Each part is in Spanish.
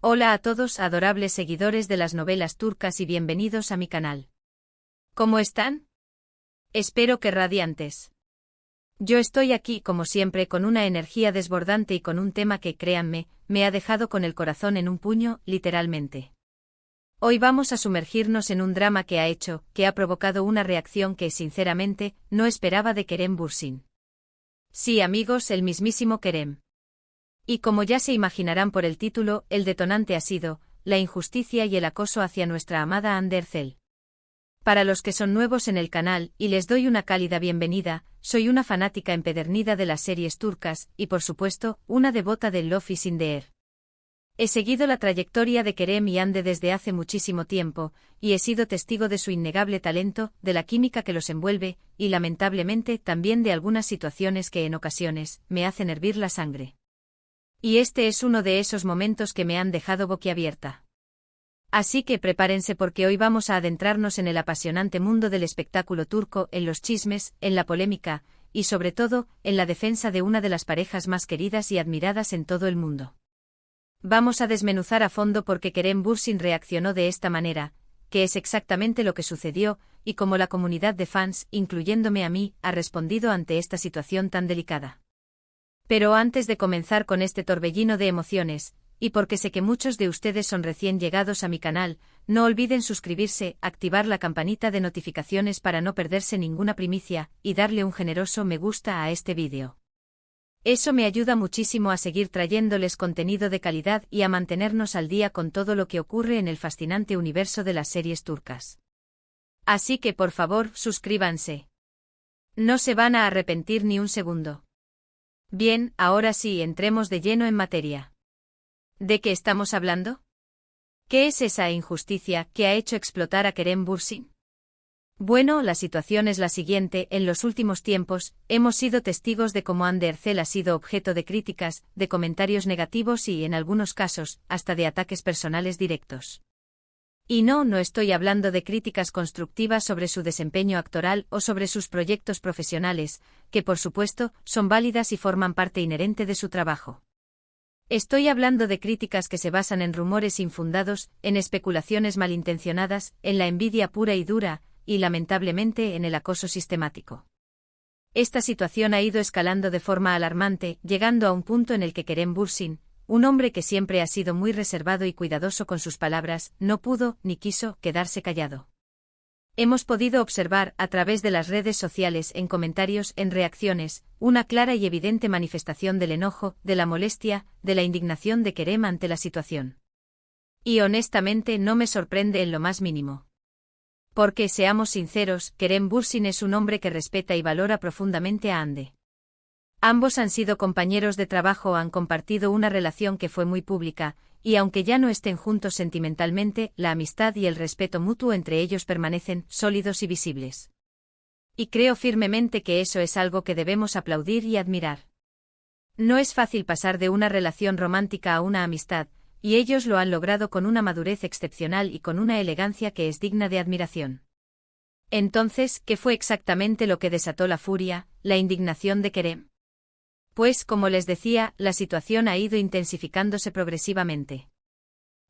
Hola a todos, adorables seguidores de las novelas turcas, y bienvenidos a mi canal. ¿Cómo están? Espero que radiantes. Yo estoy aquí como siempre con una energía desbordante y con un tema que, créanme, me ha dejado con el corazón en un puño, literalmente. Hoy vamos a sumergirnos en un drama que ha provocado una reacción que, sinceramente, no esperaba de Kerem Bürsin. Sí, amigos, el mismísimo Kerem. Y como ya se imaginarán por el título, el detonante ha sido la injusticia y el acoso hacia nuestra amada Hande Erçel. Para los que son nuevos en el canal, y les doy una cálida bienvenida, soy una fanática empedernida de las series turcas, y por supuesto, una devota del Love is in the air. He seguido la trayectoria de Kerem y Hande desde hace muchísimo tiempo, y he sido testigo de su innegable talento, de la química que los envuelve, y lamentablemente también de algunas situaciones que en ocasiones me hacen hervir la sangre. Y este es uno de esos momentos que me han dejado boquiabierta. Así que prepárense porque hoy vamos a adentrarnos en el apasionante mundo del espectáculo turco, en los chismes, en la polémica, y sobre todo, en la defensa de una de las parejas más queridas y admiradas en todo el mundo. Vamos a desmenuzar a fondo por qué Kerem Bürsin reaccionó de esta manera, qué es exactamente lo que sucedió, y cómo la comunidad de fans, incluyéndome a mí, ha respondido ante esta situación tan delicada. Pero antes de comenzar con este torbellino de emociones, y porque sé que muchos de ustedes son recién llegados a mi canal, no olviden suscribirse, activar la campanita de notificaciones para no perderse ninguna primicia, y darle un generoso me gusta a este vídeo. Eso me ayuda muchísimo a seguir trayéndoles contenido de calidad y a mantenernos al día con todo lo que ocurre en el fascinante universo de las series turcas. Así que por favor, suscríbanse. No se van a arrepentir ni un segundo. Bien, ahora sí, entremos de lleno en materia. ¿De qué estamos hablando? ¿Qué es esa injusticia que ha hecho explotar a Kerem Bürsin? Bueno, la situación es la siguiente: en los últimos tiempos, hemos sido testigos de cómo Hande Erçel ha sido objeto de críticas, de comentarios negativos y, en algunos casos, hasta de ataques personales directos. Y no estoy hablando de críticas constructivas sobre su desempeño actoral o sobre sus proyectos profesionales, que por supuesto, son válidas y forman parte inherente de su trabajo. Estoy hablando de críticas que se basan en rumores infundados, en especulaciones malintencionadas, en la envidia pura y dura, y lamentablemente en el acoso sistemático. Esta situación ha ido escalando de forma alarmante, llegando a un punto en el que Kerem Bürsin, un hombre que siempre ha sido muy reservado y cuidadoso con sus palabras, no pudo, ni quiso, quedarse callado. Hemos podido observar, a través de las redes sociales, en comentarios, en reacciones, una clara y evidente manifestación del enojo, de la molestia, de la indignación de Kerem ante la situación. Y honestamente no me sorprende en lo más mínimo. Porque, seamos sinceros, Kerem Bürsin es un hombre que respeta y valora profundamente a Hande. Ambos han sido compañeros de trabajo, han compartido una relación que fue muy pública, y aunque ya no estén juntos sentimentalmente, la amistad y el respeto mutuo entre ellos permanecen sólidos y visibles. Y creo firmemente que eso es algo que debemos aplaudir y admirar. No es fácil pasar de una relación romántica a una amistad, y ellos lo han logrado con una madurez excepcional y con una elegancia que es digna de admiración. Entonces, ¿qué fue exactamente lo que desató la furia, la indignación de Kerem? Pues, como les decía, la situación ha ido intensificándose progresivamente.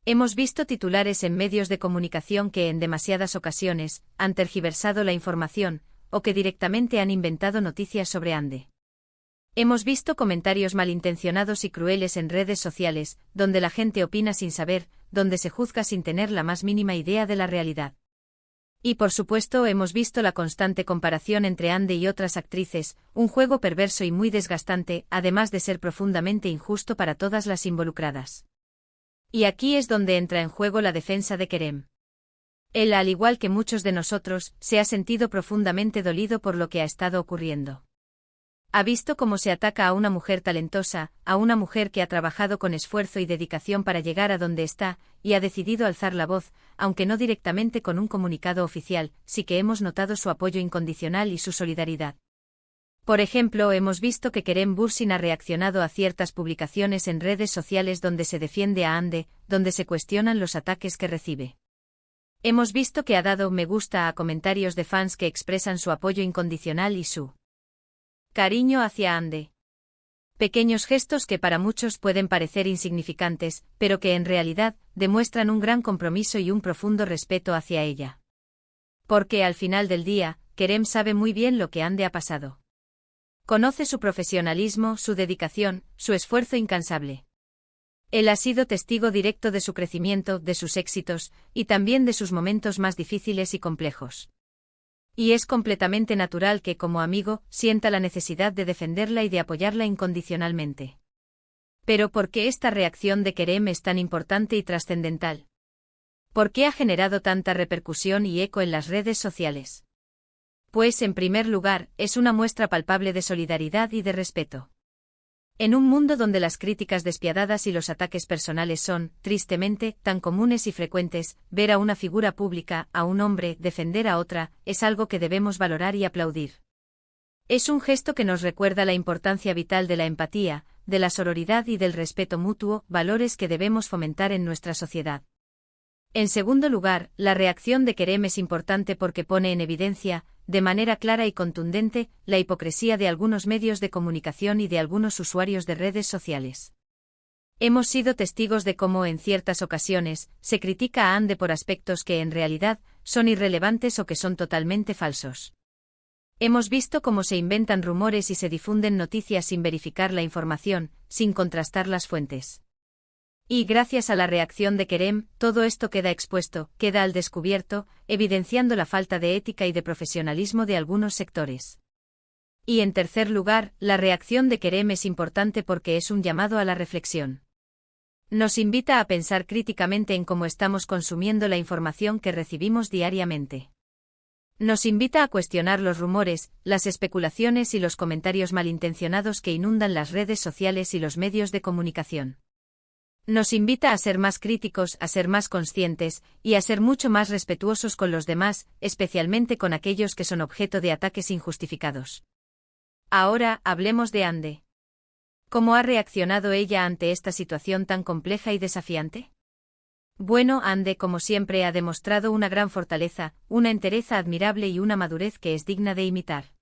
Hemos visto titulares en medios de comunicación que en demasiadas ocasiones han tergiversado la información, o que directamente han inventado noticias sobre Hande. Hemos visto comentarios malintencionados y crueles en redes sociales, donde la gente opina sin saber, donde se juzga sin tener la más mínima idea de la realidad. Y por supuesto hemos visto la constante comparación entre Hande y otras actrices, un juego perverso y muy desgastante, además de ser profundamente injusto para todas las involucradas. Y aquí es donde entra en juego la defensa de Kerem. Él, al igual que muchos de nosotros, se ha sentido profundamente dolido por lo que ha estado ocurriendo. Ha visto cómo se ataca a una mujer talentosa, a una mujer que ha trabajado con esfuerzo y dedicación para llegar a donde está, y ha decidido alzar la voz, aunque no directamente con un comunicado oficial, sí que hemos notado su apoyo incondicional y su solidaridad. Por ejemplo, hemos visto que Kerem Bürsin ha reaccionado a ciertas publicaciones en redes sociales donde se defiende a Hande, donde se cuestionan los ataques que recibe. Hemos visto que ha dado me gusta a comentarios de fans que expresan su apoyo incondicional y su cariño hacia Hande. Pequeños gestos que para muchos pueden parecer insignificantes, pero que en realidad demuestran un gran compromiso y un profundo respeto hacia ella. Porque al final del día, Kerem sabe muy bien lo que Hande ha pasado. Conoce su profesionalismo, su dedicación, su esfuerzo incansable. Él ha sido testigo directo de su crecimiento, de sus éxitos, y también de sus momentos más difíciles y complejos. Y es completamente natural que, como amigo, sienta la necesidad de defenderla y de apoyarla incondicionalmente. Pero ¿por qué esta reacción de Kerem es tan importante y trascendental? ¿Por qué ha generado tanta repercusión y eco en las redes sociales? Pues, en primer lugar, es una muestra palpable de solidaridad y de respeto. En un mundo donde las críticas despiadadas y los ataques personales son, tristemente, tan comunes y frecuentes, ver a una figura pública, a un hombre, defender a otra, es algo que debemos valorar y aplaudir. Es un gesto que nos recuerda la importancia vital de la empatía, de la sororidad y del respeto mutuo, valores que debemos fomentar en nuestra sociedad. En segundo lugar, la reacción de Kerem es importante porque pone en evidencia, de manera clara y contundente, la hipocresía de algunos medios de comunicación y de algunos usuarios de redes sociales. Hemos sido testigos de cómo en ciertas ocasiones se critica a Hande por aspectos que en realidad son irrelevantes o que son totalmente falsos. Hemos visto cómo se inventan rumores y se difunden noticias sin verificar la información, sin contrastar las fuentes. Y gracias a la reacción de Kerem, todo esto queda expuesto, queda al descubierto, evidenciando la falta de ética y de profesionalismo de algunos sectores. Y en tercer lugar, la reacción de Kerem es importante porque es un llamado a la reflexión. Nos invita a pensar críticamente en cómo estamos consumiendo la información que recibimos diariamente. Nos invita a cuestionar los rumores, las especulaciones y los comentarios malintencionados que inundan las redes sociales y los medios de comunicación. Nos invita a ser más críticos, a ser más conscientes, y a ser mucho más respetuosos con los demás, especialmente con aquellos que son objeto de ataques injustificados. Ahora, hablemos de Hande. ¿Cómo ha reaccionado ella ante esta situación tan compleja y desafiante? Bueno, Hande, como siempre, ha demostrado una gran fortaleza, una entereza admirable y una madurez que es digna de imitar.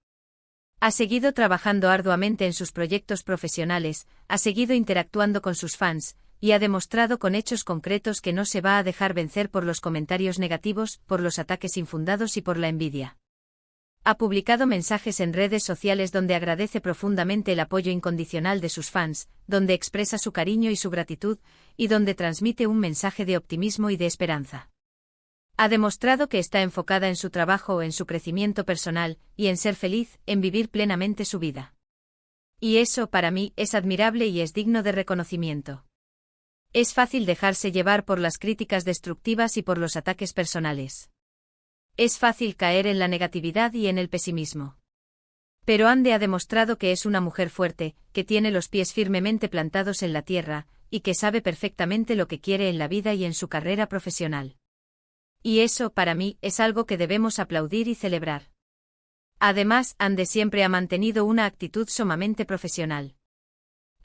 Ha seguido trabajando arduamente en sus proyectos profesionales, ha seguido interactuando con sus fans, y ha demostrado con hechos concretos que no se va a dejar vencer por los comentarios negativos, por los ataques infundados y por la envidia. Ha publicado mensajes en redes sociales donde agradece profundamente el apoyo incondicional de sus fans, donde expresa su cariño y su gratitud, y donde transmite un mensaje de optimismo y de esperanza. Ha demostrado que está enfocada en su trabajo, en su crecimiento personal, y en ser feliz, en vivir plenamente su vida. Y eso, para mí, es admirable y es digno de reconocimiento. Es fácil dejarse llevar por las críticas destructivas y por los ataques personales. Es fácil caer en la negatividad y en el pesimismo. Pero Hande ha demostrado que es una mujer fuerte, que tiene los pies firmemente plantados en la tierra, y que sabe perfectamente lo que quiere en la vida y en su carrera profesional. Y eso, para mí, es algo que debemos aplaudir y celebrar. Además, Hande siempre ha mantenido una actitud sumamente profesional.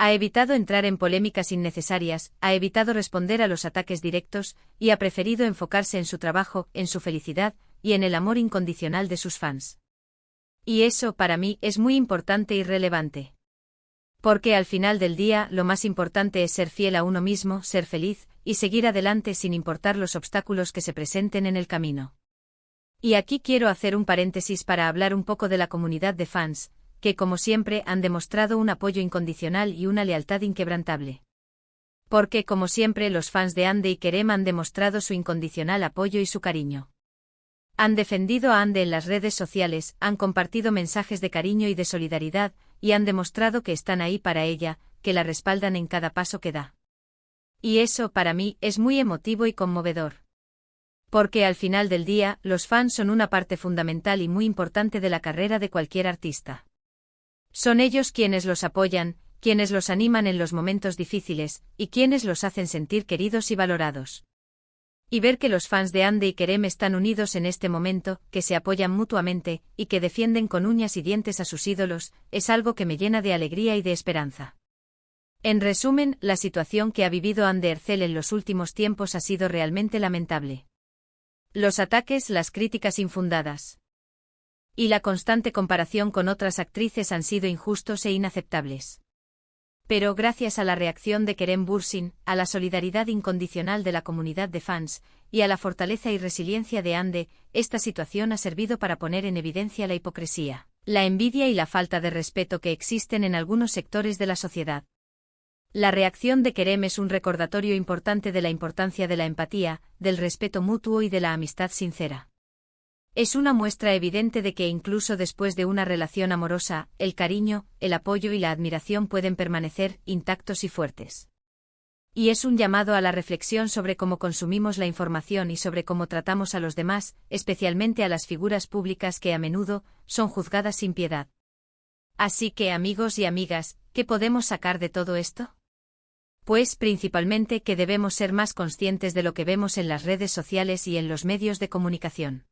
Ha evitado entrar en polémicas innecesarias, ha evitado responder a los ataques directos, y ha preferido enfocarse en su trabajo, en su felicidad, y en el amor incondicional de sus fans. Y eso, para mí, es muy importante y relevante. Porque al final del día, lo más importante es ser fiel a uno mismo, ser feliz, y seguir adelante sin importar los obstáculos que se presenten en el camino. Y aquí quiero hacer un paréntesis para hablar un poco de la comunidad de fans, que como siempre han demostrado un apoyo incondicional y una lealtad inquebrantable. Porque como siempre los fans de Hande y Kerem han demostrado su incondicional apoyo y su cariño. Han defendido a Hande en las redes sociales, han compartido mensajes de cariño y de solidaridad, y han demostrado que están ahí para ella, que la respaldan en cada paso que da. Y eso, para mí, es muy emotivo y conmovedor. Porque al final del día, los fans son una parte fundamental y muy importante de la carrera de cualquier artista. Son ellos quienes los apoyan, quienes los animan en los momentos difíciles, y quienes los hacen sentir queridos y valorados. Y ver que los fans de Hande y Kerem están unidos en este momento, que se apoyan mutuamente, y que defienden con uñas y dientes a sus ídolos, es algo que me llena de alegría y de esperanza. En resumen, la situación que ha vivido Hande Erçel en los últimos tiempos ha sido realmente lamentable. Los ataques, las críticas infundadas y la constante comparación con otras actrices han sido injustos e inaceptables. Pero gracias a la reacción de Kerem Bürsin, a la solidaridad incondicional de la comunidad de fans, y a la fortaleza y resiliencia de Hande, esta situación ha servido para poner en evidencia la hipocresía, la envidia y la falta de respeto que existen en algunos sectores de la sociedad. La reacción de Kerem es un recordatorio importante de la importancia de la empatía, del respeto mutuo y de la amistad sincera. Es una muestra evidente de que incluso después de una relación amorosa, el cariño, el apoyo y la admiración pueden permanecer intactos y fuertes. Y es un llamado a la reflexión sobre cómo consumimos la información y sobre cómo tratamos a los demás, especialmente a las figuras públicas que a menudo son juzgadas sin piedad. Así que, amigos y amigas, ¿qué podemos sacar de todo esto? Pues principalmente que debemos ser más conscientes de lo que vemos en las redes sociales y en los medios de comunicación.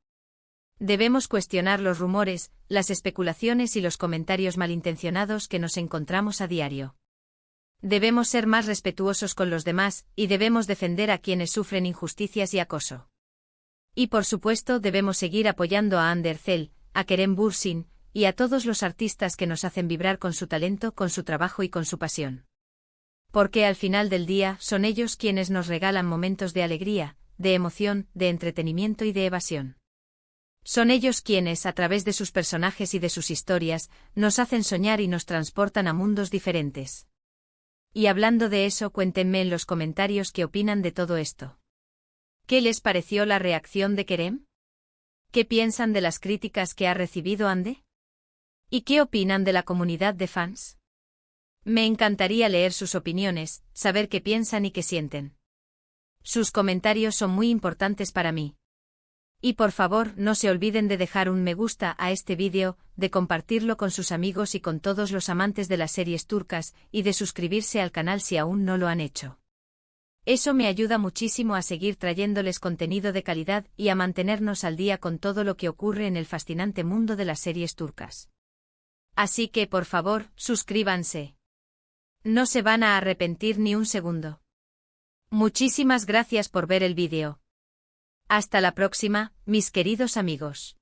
Debemos cuestionar los rumores, las especulaciones y los comentarios malintencionados que nos encontramos a diario. Debemos ser más respetuosos con los demás, y debemos defender a quienes sufren injusticias y acoso. Y por supuesto debemos seguir apoyando a Hande Erçel, a Kerem Bürsin, y a todos los artistas que nos hacen vibrar con su talento, con su trabajo y con su pasión. Porque al final del día son ellos quienes nos regalan momentos de alegría, de emoción, de entretenimiento y de evasión. Son ellos quienes, a través de sus personajes y de sus historias, nos hacen soñar y nos transportan a mundos diferentes. Y hablando de eso, cuéntenme en los comentarios qué opinan de todo esto. ¿Qué les pareció la reacción de Kerem? ¿Qué piensan de las críticas que ha recibido Hande? ¿Y qué opinan de la comunidad de fans? Me encantaría leer sus opiniones, saber qué piensan y qué sienten. Sus comentarios son muy importantes para mí. Y por favor, no se olviden de dejar un me gusta a este vídeo, de compartirlo con sus amigos y con todos los amantes de las series turcas, y de suscribirse al canal si aún no lo han hecho. Eso me ayuda muchísimo a seguir trayéndoles contenido de calidad y a mantenernos al día con todo lo que ocurre en el fascinante mundo de las series turcas. Así que, por favor, suscríbanse. No se van a arrepentir ni un segundo. Muchísimas gracias por ver el vídeo. Hasta la próxima, mis queridos amigos.